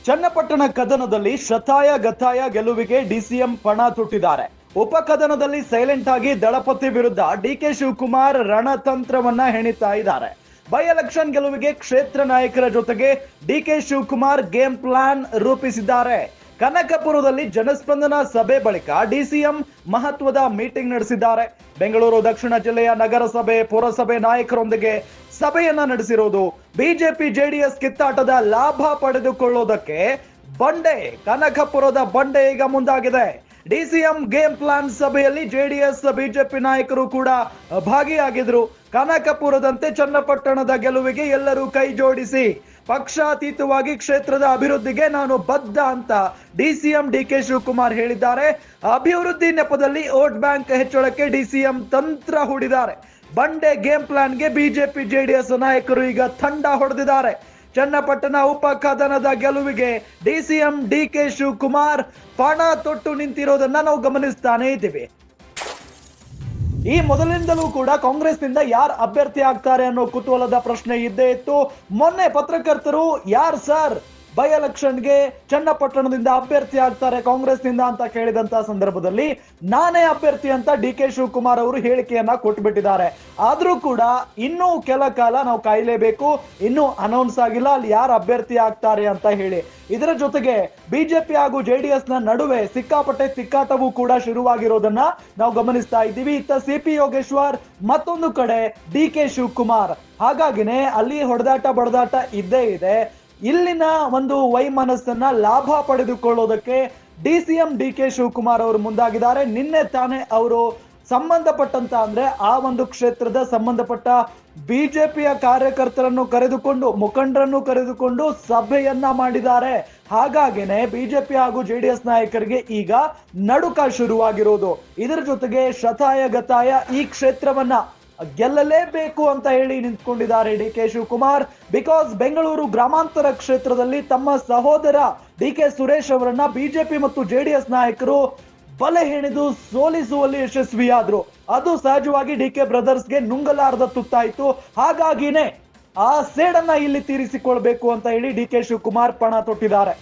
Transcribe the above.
ಚನ್ನಪಟ್ಟಣ ಕದನದಲ್ಲಿ ಶತಾಯ ಗತಾಯ ಗೆಲುವಿಗೆ ಡಿಸಿಎಂ ಪಣ ತೊಟ್ಟಿದ್ದಾರೆ. ಉಪಕದನದಲ್ಲಿ ಸೈಲೆಂಟ್ ಆಗಿ ದಳಪತಿ ವಿರುದ್ಧ ಡಿಕೆ ಶಿವಕುಮಾರ್ ರಣತಂತ್ರವನ್ನ ಹೆಣಿತಾ ಇದ್ದಾರೆ. ಬೈ ಎಲೆಕ್ಷನ್ ಗೆಲುವಿಗೆ ಕ್ಷೇತ್ರ ನಾಯಕರ ಜೊತೆಗೆ ಡಿಕೆ ಶಿವಕುಮಾರ್ ಗೇಮ್ ಪ್ಲಾನ್ ರೂಪಿಸಿದ್ದಾರೆ. ಕನಕಪುರದಲ್ಲಿ ಜನಸ್ಪಂದನ ಸಭೆ ಬಳಿಕ ಡಿಸಿಎಂ ಮಹತ್ವದ ಮೀಟಿಂಗ್ ನಡೆಸಿದ್ದಾರೆ. ಬೆಂಗಳೂರು ದಕ್ಷಿಣ ಜಿಲ್ಲೆಯ ನಗರಸಭೆ ಪುರಸಭೆ ನಾಯಕರೊಂದಿಗೆ ಸಭೆಯನ್ನ ನಡೆಸಿರೋದು ಬಿಜೆಪಿ ಜೆಡಿಎಸ್ ಕಿತ್ತಾಟದ ಲಾಭ ಪಡೆದುಕೊಳ್ಳೋದಕ್ಕೆ ಬಂಡೆ ಕನಕಪುರದ ಬಂಡೆ ಈಗ ಮುಂದಾಗಿದೆ. ಡಿಸಿಎಂ ಗೇಮ್ ಪ್ಲಾನ್ ಸಭೆಯಲ್ಲಿ ಜೆಡಿಎಸ್ ಬಿಜೆಪಿ ನಾಯಕರು ಕೂಡ ಭಾಗಿಯಾಗಿದ್ರು. ಕನಕಪುರದಂತೆ ಚನ್ನಪಟ್ಟಣದ ಗೆಲುವಿಗೆ ಎಲ್ಲರೂ ಕೈ ಜೋಡಿಸಿ ಪಕ್ಷಾತೀತವಾಗಿ ಕ್ಷೇತ್ರದ ಅಭಿವೃದ್ಧಿಗೆ ನಾನು ಬದ್ಧ ಅಂತ ಡಿಸಿಎಂ ಡಿಕೆ ಶಿವಕುಮಾರ್ ಹೇಳಿದ್ದಾರೆ. ಅಭಿವೃದ್ಧಿ ನೆಪದಲ್ಲಿ ವೋಟ್ ಬ್ಯಾಂಕ್ ಹೆಚ್ಚಳಕ್ಕೆ ಡಿಸಿಎಂ ತಂತ್ರ ಹೂಡಿದ್ದಾರೆ. ಬಂಡೆ ಗೇಮ್ ಪ್ಲಾನ್ಗೆ ಬಿಜೆಪಿ ಜೆಡಿಎಸ್ ನಾಯಕರು ಈಗ ತಂಡ ಹೊಡೆದಿದ್ದಾರೆ. ಚನ್ನಪಟ್ಟಣ ಉಪಕದನದ ಗೆಲುವಿಗೆ ಡಿಸಿಎಂ ಡಿಕೆ ಶಿವಕುಮಾರ್ ಪಣ ತೊಟ್ಟು ನಿಂತಿರೋದನ್ನ ನಾವು ಗಮನಿಸ್ತಾನೆ ಇದ್ದೀವಿ. ಈ ಮೊದಲಿನಿಂದಲೂ ಕೂಡ ಕಾಂಗ್ರೆಸ್ನಿಂದ ಯಾರು ಅಭ್ಯರ್ಥಿ ಆಗ್ತಾರೆ ಅನ್ನೋ ಕುತೂಹಲದ ಪ್ರಶ್ನೆ ಇದ್ದೇ ಇತ್ತು. ಮೊನ್ನೆ ಪತ್ರಕರ್ತರು ಯಾರು ಸರ್ ಬೈ ಎಲೆಕ್ಷನ್ಗೆ ಚನ್ನಪಟ್ಟಣದಿಂದ ಅಭ್ಯರ್ಥಿ ಆಗ್ತಾರೆ ಕಾಂಗ್ರೆಸ್ನಿಂದ ಅಂತ ಕೇಳಿದಂತ ಸಂದರ್ಭದಲ್ಲಿ ನಾನೇ ಅಭ್ಯರ್ಥಿ ಅಂತ ಡಿಕೆ ಶಿವಕುಮಾರ್ ಅವರು ಹೇಳಿಕೆಯನ್ನ ಕೊಟ್ಬಿಟ್ಟಿದ್ದಾರೆ. ಆದ್ರೂ ಕೂಡ ಇನ್ನೂ ಕೆಲ ಕಾಲ ನಾವು ಕಾಯಲೇಬೇಕು, ಇನ್ನೂ ಅನೌನ್ಸ್ ಆಗಿಲ್ಲ ಅಲ್ಲಿ ಯಾರು ಅಭ್ಯರ್ಥಿ ಆಗ್ತಾರೆ ಅಂತ ಹೇಳಿ. ಇದರ ಜೊತೆಗೆ ಬಿಜೆಪಿ ಹಾಗೂ ಜೆಡಿಎಸ್ ನ ನಡುವೆ ಸಿಕ್ಕಾಪಟ್ಟೆ ತಿಕ್ಕಾಟವೂ ಕೂಡ ಶುರುವಾಗಿರೋದನ್ನ ನಾವು ಗಮನಿಸ್ತಾ ಇದ್ದೀವಿ. ಇತ್ತ ಸಿಪಿ ಯೋಗೇಶ್ವರ್, ಮತ್ತೊಂದು ಕಡೆ ಡಿಕೆ ಶಿವಕುಮಾರ್. ಹಾಗಾಗಿನೇ ಅಲ್ಲಿ ಹೊಡೆದಾಟ ಬಡದಾಟ ಇದ್ದೇ ಇದೆ. ಇಲ್ಲಿನ ಒಂದು ವೈಮನಸ್ಸನ್ನ ಲಾಭ ಪಡೆದುಕೊಳ್ಳೋದಕ್ಕೆ ಡಿಸಿಎಂ ಡಿಕೆ ಶಿವಕುಮಾರ್ ಅವರು ಮುಂದಾಗಿದ್ದಾರೆ. ನಿನ್ನೆ ತಾನೇ ಅವರು ಸಂಬಂಧಪಟ್ಟಂತ ಅಂದ್ರೆ ಆ ಒಂದು ಕ್ಷೇತ್ರದ ಸಂಬಂಧಪಟ್ಟ ಬಿಜೆಪಿಯ ಕಾರ್ಯಕರ್ತರನ್ನು ಕರೆದುಕೊಂಡು ಮುಖಂಡರನ್ನು ಕರೆದುಕೊಂಡು ಸಭೆಯನ್ನ ಮಾಡಿದ್ದಾರೆ. ಹಾಗಾಗಿನೇ ಬಿಜೆಪಿ ಹಾಗೂ ಜೆಡಿಎಸ್ ನಾಯಕರಿಗೆ ಈಗ ನಡುಕ ಶುರುವಾಗಿರೋದು. ಇದರ ಜೊತೆಗೆ ಶತಾಯ ಗತಾಯ ಈ ಕ್ಷೇತ್ರವನ್ನ ಗೆಲ್ಲಲೇಬೇಕು ಅಂತ ಹೇಳಿ ನಿಂತ್ಕೊಂಡಿದ್ದಾರೆ ಡಿಕೆ ಶಿವಕುಮಾರ್. ಬಿಕಾಸ್ ಬೆಂಗಳೂರು ಗ್ರಾಮಾಂತರ ಕ್ಷೇತ್ರದಲ್ಲಿ ತಮ್ಮ ಸಹೋದರ ಡಿಕೆ ಸುರೇಶ್ ಅವರನ್ನ ಬಿಜೆಪಿ ಮತ್ತು ಜೆಡಿಎಸ್ ನಾಯಕರು ಬಲೆ ಹೆಣೆದು ಸೋಲಿಸುವಲ್ಲಿ ಯಶಸ್ವಿಯಾದ್ರು. ಅದು ಸಹಜವಾಗಿ ಡಿಕೆ ಬ್ರದರ್ಸ್ಗೆ ನುಂಗಲಾರದ ತುತ್ತಾಯಿತು. ಹಾಗಾಗಿನೇ ಆ ಸೇಡನ್ನ ಇಲ್ಲಿ ತೀರಿಸಿಕೊಳ್ಬೇಕು ಅಂತ ಹೇಳಿ ಡಿಕೆ ಶಿವಕುಮಾರ್ ಪಣ ತೊಟ್ಟಿದ್ದಾರೆ.